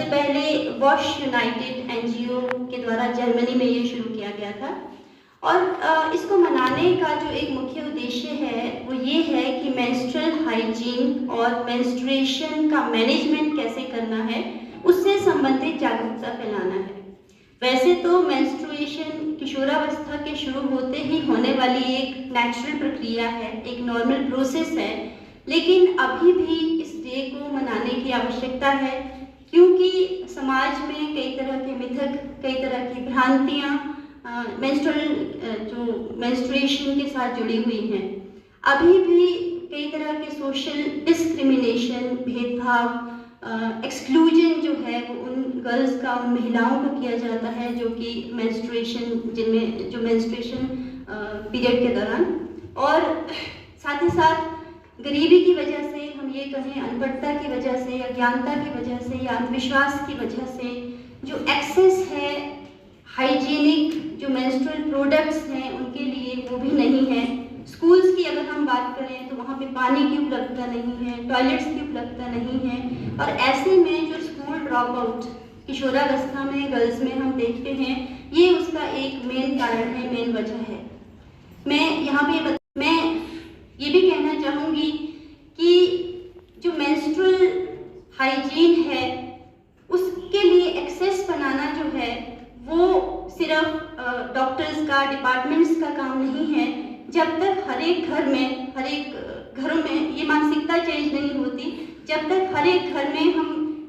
सबसे पहले wash United NGO के द्वारा जर्मनी में ये शुरू किया गया था। और इसको मनाने का जो एक मुख्य उद्देश्य है वो ये है कि मेंस्ट्रुअल हाइजीन और मेंस्ट्रुएशन का मैनेजमेंट कैसे करना है उससे संबंधित जागरूकता फैलाना है। वैसे तो मेंस्ट्रुएशन किशोरावस्था के शुरू होते ही होने वाली एक नेचुरल प्रक्रिया है, एक नॉर्मल प्रोसेस है, लेकिन अभी भी इस डे को मनाने की आवश्यकता है क्योंकि समाज में कई तरह के मिथक, कई तरह की भ्रांतियाँ मेंस्ट्रुएशन के साथ जुड़ी हुई हैं। अभी भी कई तरह के सोशल डिस्क्रिमिनेशन, भेदभाव, एक्सक्लूजन जो है वो उन गर्ल्स का, उन महिलाओं को किया जाता है जो कि मेंस्ट्रुएशन पीरियड के दौरान, और साथ ही साथ गरीबी की वजह से, हम ये कहें अनपढ़ता की वजह से, अज्ञानता की वजह से या अंधविश्वास की वजह से जो एक्सेस है हाइजीनिक जो मेंस्ट्रुअल प्रोडक्ट्स हैं उनके लिए वो भी नहीं है। स्कूल्स की अगर हम बात करें तो वहाँ पे पानी की उपलब्धता नहीं है, टॉयलेट्स की उपलब्धता नहीं है, और ऐसे में जो स्कूल ड्रॉप आउट किशोरावस्था में गर्ल्स में हम देखते हैं, ये उसका एक मेन कारण है, मेन वजह है। मैं यहाँ पे ये भी कहना चाहूँगी कि जो मेंस्ट्रुअल हाइजीन है उसके लिए एक्सेस बनाना जो है वो सिर्फ डॉक्टर्स का, डिपार्टमेंट्स का काम नहीं है। जब तक हर एक घरों में ये मानसिकता चेंज नहीं होती, जब तक हर एक घर में हम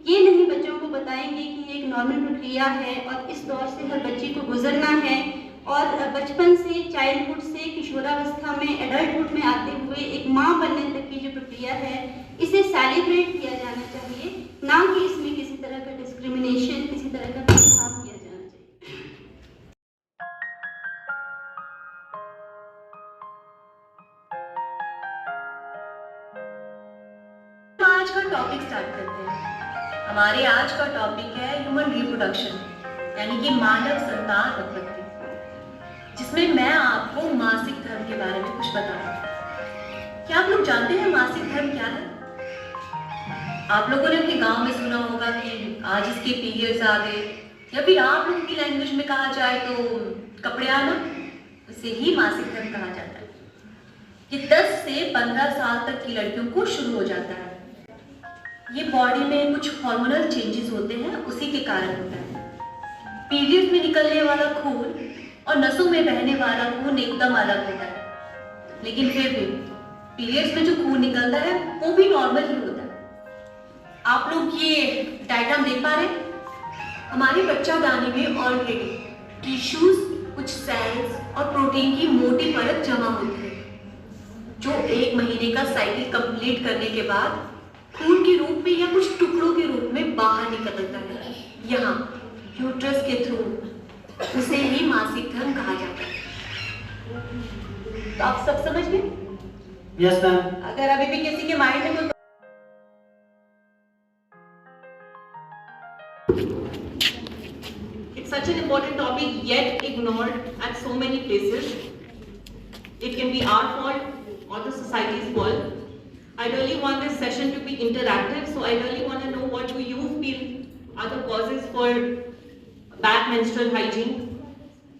ये नहीं बच्चों को बताएंगे कि ये एक नॉर्मल प्रक्रिया है और इस दौर से हर बच्चे को गुजरना है, और बचपन से, चाइल्डहुड से किशोरावस्था में, एडल्टहुड में आते हुए एक माँ बनने तक की जो प्रक्रिया है, इसे सेलिब्रेट किया जाना चाहिए, ना कि इसमें किसी तरह का डिस्क्रिमिनेशन, किसी तरह का भेदभाव किया जाना चाहिए। आज का टॉपिक स्टार्ट करते हैं। हमारे आज का टॉपिक है ह्यूमन रिप्रोडक्शन, यानी कि मानव संतान उत्पत्ति, जिसमें मैं आपको मासिक धर्म के बारे में कुछ बताऊंगी। क्या आप लोग जानते हैं मासिक धर्म क्या है? आप लोगों ने अपने गांव में सुना होगा कि आज इसके पीरियड्स आ गए, या फिर आप लोगों की लैंग्वेज में कहा जाए तो कपड़े आना, उसे ही मासिक धर्म कहा जाता है। ये 10 से 15 साल तक की लड़कियों को शुरू हो जाता है। ये बॉडी में कुछ हार्मोनल चेंजेस होते हैं, उसी के कारण होता है। पीरियड्स में निकलने वाला खून और नसों में बहने वाला खून एकदम अलग होता है, लेकिन फिर भी पीरियड्स में जो खून निकलता है वो भी नॉर्मल ही होता है। आप लोग ये डायग्राम देख पा रहे हैं? हमारे बच्चादानी में ऑलरेडी टिश्यूज, कुछ सेल्स और प्रोटीन की मोटी परत जमा होती है, जो 1 महीने का साइकिल कंप्लीट करने के बाद खून के रूप में या कुछ टुकड़ों के रूप में बाहर निकलता है, यहाँ यूट्रस के थ्रू। उसे ही मासिक धर्म कहा जाता है। तो आप सब समझ गए? Yes ma'am. अगर अभी भी किसी के माइंड में कोई It's such an important topic yet ignored at so many places. It can be our fault or the society's fault. I really want this session to be interactive, so I really want to know what do you feel are the causes for bad menstrual hygiene.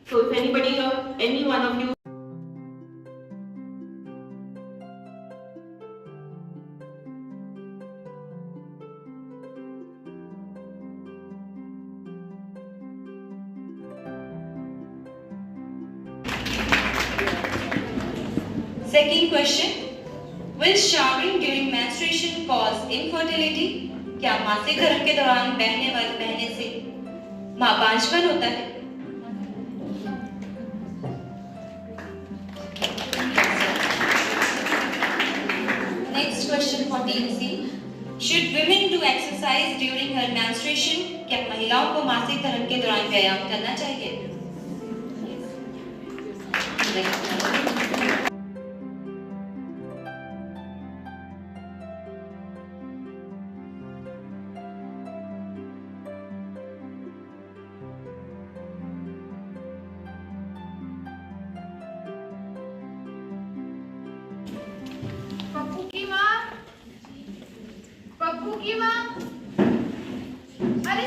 So if anybody or any one of you Second question, will showering during menstruation cause infertility? क्या मासिक धर्म के दौरान बहने से मापांशपन होता है? Next question 14C, should women do exercise during her menstruation? क्या महिलाओं को मासिक धर्म के दौरान व्यायाम करना चाहिए? पप्पू की माँ, अरे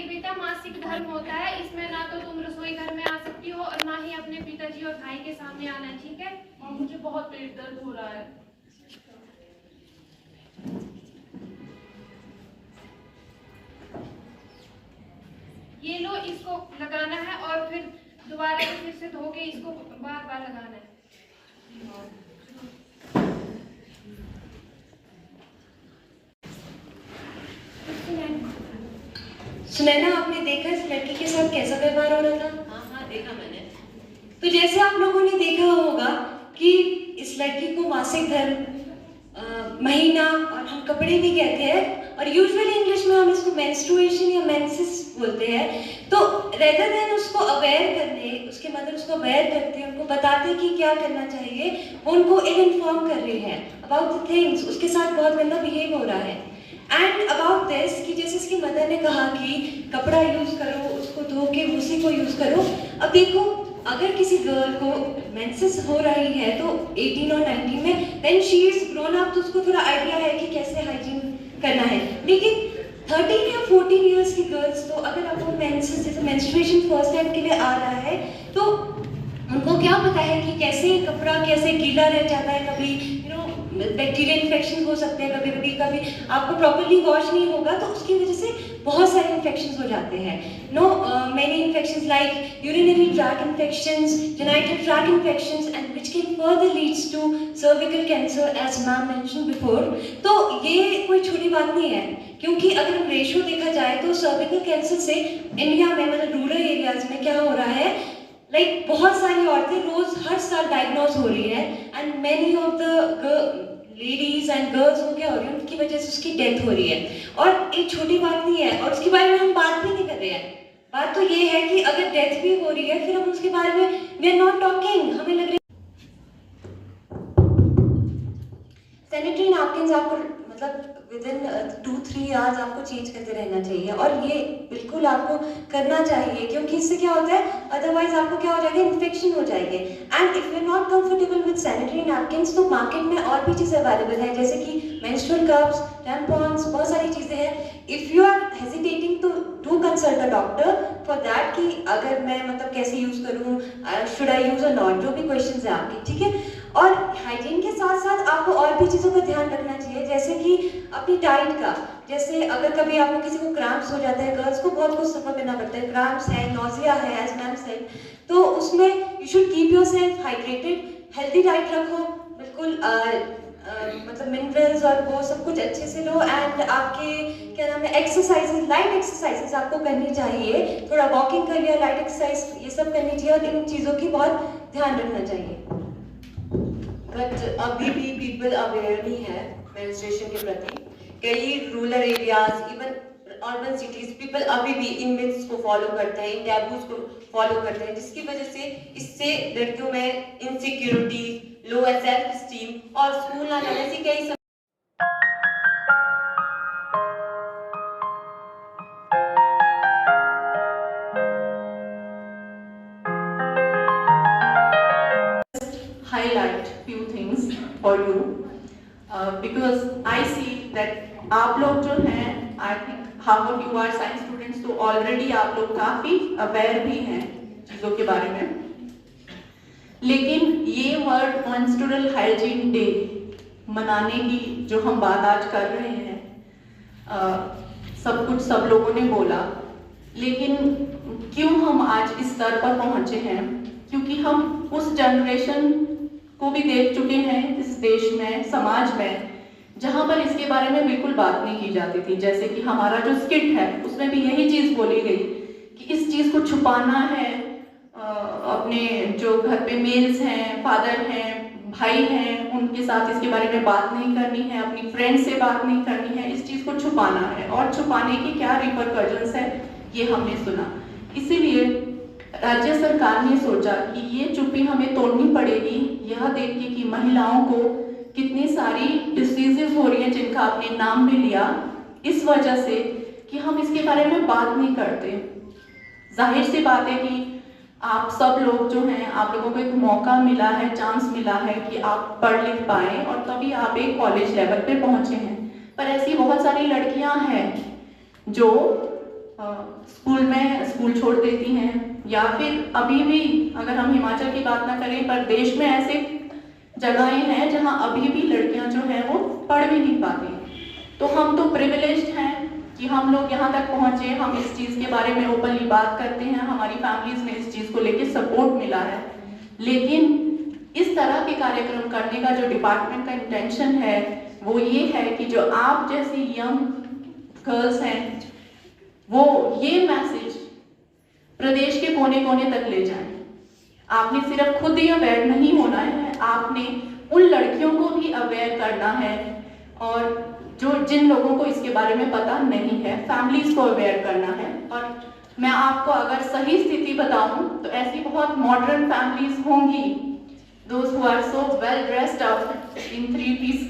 बेटा मासिक धर्म होता है, इसमें ना तो तुम रसोई घर में आ सकती हो और ना ही अपने पिताजी और भाई के सामने आना है, ठीक है? और मुझे बहुत पेट दर्द हो रहा है। ये लो, इसको लगाना है और फिर दोबारा फिर से धो के इसको बार बार लगाना है। सुनैना, आपने देखा इस लड़की के साथ कैसा व्यवहार हो रहा था? हाँ देखा मैंने। तो जैसे आप लोगों ने देखा होगा कि इस लड़की को मासिक धर्म, महीना और हम कपड़े भी कहते हैं, और यूजुअली इंग्लिश में हम इसको मेंस्ट्रुएशन या मेंसेस बोलते हैं। तो रेदर देन उसको अवेयर करने, उसके मदर उसको अवेयर करते हैं, उनको बताते हैं कि क्या करना चाहिए, वो उनको इनफॉर्म कर रहे हैं अबाउट द थिंग्स, उसके साथ बहुत गंदा बिहेव हो रहा है। एंड अबाउट दिस कि जैसे इसकी मदर ने कहा कि कपड़ा यूज़ करो, उसको धो के उसी को यूज़ करो। अब देखो, अगर किसी गर्ल को मेंसेस हो रही है तो 18 और 19 में, then she is grown up, तो उसको थोड़ा आइडिया है कि कैसे हाइजीन करना है। लेकिन 13 या 14 इयर्स की गर्ल्स, तो अगर आपको मेंसेस जैसे मेंस्ट्रुएशन फर्स्ट टाइम के लिए आ रहा है, तो उनको क्या पता है कि कैसे कपड़ा कैसे गीला रह जाता है, कभी बैक्टीरियल इन्फेक्शन हो सकते हैं, कभी आपको प्रॉपर्ली वॉश नहीं होगा तो उसकी वजह से बहुत सारे इन्फेक्शंस हो जाते हैं। Many infections like urinary tract infections, genital tract infections, and which can further leads to cervical cancer as ma'am mention before. तो ये कोई छोटी बात नहीं है, क्योंकि अगर हम रेशियो देखा जाए तो सर्विकल कैंसर से इंडिया में, मतलब रूरल एरियाज में क्या हो रहा है, लाइक बहुत सारी औरतें रोज हर साल डायग्नोज हो रही है, and many of the ladies and girls हो क्या हो रही है, उनकी वजह से उसकी डेथ हो रही है। और एक छोटी बात नहीं है, और उसके बारे में हम बात भी नहीं कर रहे हैं। बात तो ये है कि अगर डेथ भी हो रही है, फिर हम उसके बारे में वी आर नॉट टॉकिंग। हमें लग रहा है सैनिटरी नैपकिन्स आपको मतलब विदिन 2-3 आवर्स आपको चेंज करते रहना चाहिए, और ये बिल्कुल आपको करना चाहिए, क्योंकि इससे क्या होता है, अदरवाइज आपको क्या हो जाएगा, इन्फेक्शन हो जाएंगे। And if you are not comfortable with sanitary napkins, तो मार्केट में और भी चीज़ें अवेलेबल है, जैसे कि मेंस्ट्रुअल कप्स, टैम्पॉन्स, बहुत सारी चीज़ें हैं। इफ़ यू आर हेजिटेटिंग तो do consult a doctor for that, कि अगर मैं मतलब कैसे यूज़ करूँ, शुड आई यूज़ और नॉट, जो भी क्वेश्चन है आपके, ठीक है। और हाइजीन के साथ साथ आपको और भी चीज़ों का ध्यान रखना चाहिए, जैसे कि अपनी डाइट का। जैसे अगर कभी आपको किसी को क्रैम्प्स हो जाता है, गर्ल्स को बहुत कुछ सफ़र करना पड़ता है, क्रैम्प्स है, नोजिया है, एज मैम सेड, तो उसमें you should keep yourself hydrated, healthy diet रखो, बिल्कुल मतलब मिनरल्स और वो सब कुछ अच्छे से लो। एंड आपके क्या नाम है, एक्सरसाइजेज, लाइट एक्सरसाइजेज आपको करनी चाहिए, थोड़ा वॉकिंग कर लिया, लाइट एक्सरसाइज, ये सब करनी चाहिए, और इन चीज़ों की बहुत ध्यान रखना चाहिए। बट अभी भी पीपल अवेयर नहीं है मेंस्ट्रुएशन के प्रति। कई rural areas, even urban cities, people अभी भी इन मिथ्स को फॉलो करते हैं, इन टैबूज को फॉलो करते हैं, जिसकी वजह से इससे लड़कियों में इनसिक्योरिटी, लो सेल्फ स्टीम और स्कूल ना जाने से कई highlight few things for you because I see that आप लोग जो हैं, I think half of you are science students, तो already आप लोग काफ़ी aware भी हैं चीज़ों के बारे में। लेकिन ये वर्ड menstrual hygiene day मनाने की जो हम बात आज कर रहे हैं, सब कुछ सब लोगों ने बोला, लेकिन क्यों हम आज इस स्तर पर पहुँचे हैं? क्योंकि हम उस जनरेशन को भी देख चुके हैं इस देश में, समाज में, जहाँ पर इसके बारे में बिल्कुल बात नहीं की जाती थी। जैसे कि हमारा जो स्किट है उसमें भी यही चीज़ बोली गई कि इस चीज़ को छुपाना है, अपने जो घर पे मेल्स हैं, फादर हैं, भाई हैं, उनके साथ इसके बारे में बात नहीं करनी है, अपनी फ्रेंड से बात नहीं करनी है, इस चीज़ को छुपाना है। और छुपाने की क्या रिपरकशंस है ये हमने सुना। इसीलिए राज्य सरकार ने सोचा कि ये चुप्पी हमें तोड़नी पड़ेगी, यह देख के कि महिलाओं को कितनी सारी डिसीजेज हो रही हैं जिनका आपने नाम भी लिया, इस वजह से कि हम इसके बारे में बात नहीं करते। जाहिर सी बात है कि आप सब लोग जो हैं, आप लोगों को एक मौका मिला है, चांस मिला है कि आप पढ़ लिख पाएँ और तभी आप एक कॉलेज लेवल पे पहुँचे हैं। पर ऐसी बहुत सारी लड़कियाँ हैं जो स्कूल में स्कूल छोड़ देती हैं, या फिर अभी भी अगर हम हिमाचल की बात ना करें पर देश में ऐसे जगहें हैं जहां अभी भी लड़कियां जो हैं वो पढ़ भी नहीं पाती। तो हम तो प्रिविलेज्ड हैं कि हम लोग यहाँ तक पहुँचे, हम इस चीज़ के बारे में ओपनली बात करते हैं, हमारी फैमिलीज में इस चीज़ को लेके सपोर्ट मिला है। लेकिन इस तरह के कार्यक्रम करने का जो डिपार्टमेंट का इंटेंशन है वो ये है कि जो आप जैसी यंग गर्ल्स हैं वो ये मैसेज प्रदेश के कोने कोने तक ले जाएं। आपने सिर्फ खुद ही अवेयर नहीं होना है, आपने उन लड़कियों को भी अवेयर करना है, और जो जिन लोगों को इसके बारे में पता नहीं है, फैमिलीज को अवेयर करना है। और मैं आपको अगर सही स्थिति बताऊं तो ऐसी बहुत मॉडर्न फैमिलीज होंगी, those who are so well dressed up in 3-piece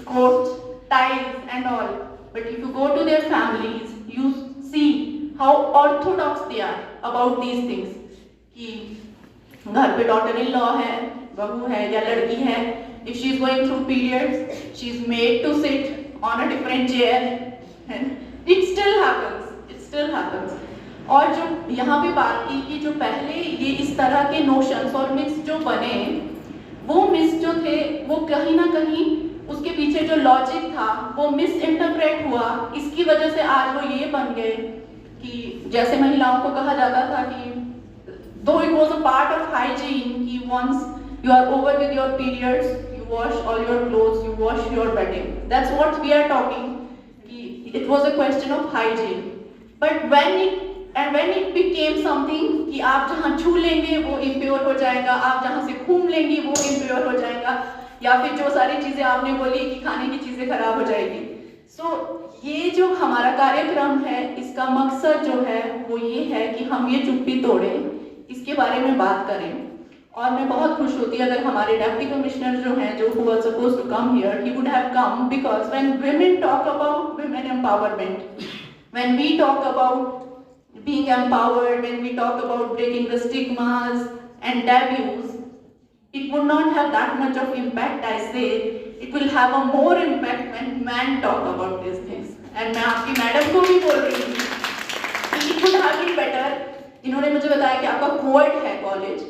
coats, ties and all, but if you go to their families you see how orthodox they are about these things कि घर पे daughter in law है, बहू है या लड़की है, if she is going through periods she is made to sit on a different chair and it still happens। और जो यहाँ पे बात की कि जो पहले ये इस तरह के नोशंस और मिथ्स जो बने, वो मिस जो थे वो कहीं ना कहीं उसके पीछे जो लॉजिक था वो मिस इंटरप्रेट हुआ। इसकी वजह से आज वो ये बन गए कि जैसे महिलाओं को कहा जाता था कि दो it was a part of hygiene कि once you are over with your periods you wash all your clothes, you wash your bedding, that's what we are talking कि it was a question of hygiene. But when it became something कि आप जहाँ छू लेंगे वो impure हो जाएगा, आप जहाँ से घूम लेंगी वो इम्प्योर हो जाएगा, या फिर जो सारी चीज़ें आपने बोली कि खाने की चीज़ें खराब हो जाएगी। ये जो हमारा कार्यक्रम है इसका मकसद जो है वो ये है कि हम ये चुप्पी तोड़ें, इसके बारे में बात करें। और मैं बहुत खुश होती अगर हमारे डेप्टी कमिश्नर जो हैं, जो who was supposed to come here, he would have come, because when women talk about women empowerment, when we talk about being empowered, when we talk about breaking the stigmas and taboos, it would not have that much of impact, I say. It will have a more impact when men talk about these things. And मैं आपकी madam को भी बोल रही हूँ कि it would have been better। इन्होंने मुझे बताया कि आपका कोएड है कॉलेज,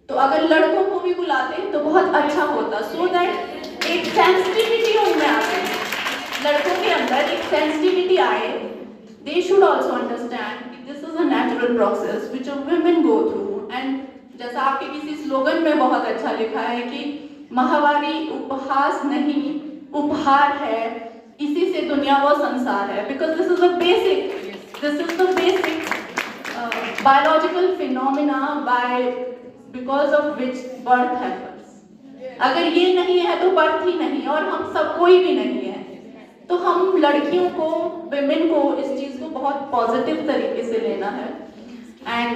तो अगर लड़कों को भी बुलाते तो बहुत अच्छा होता, so that एक सेंसिटिविटी उनमें आए, लड़कों के अंदर एक सेंसिटिविटी आए। They should also understand this is a natural process which women go through, and जैसा आपके किसी स्लोगन में बहुत अच्छा लिखा है कि माहवारी उपहास नहीं उपहार है, इसी से दुनिया व संसार है, because this is the basic biological phenomena because of which birth happens। अगर ये नहीं है तो बर्थ ही नहीं, और हम सब कोई भी नहीं है। तो हम लड़कियों को, विमेन को इस चीज़ को बहुत पॉजिटिव तरीके से लेना है। एंड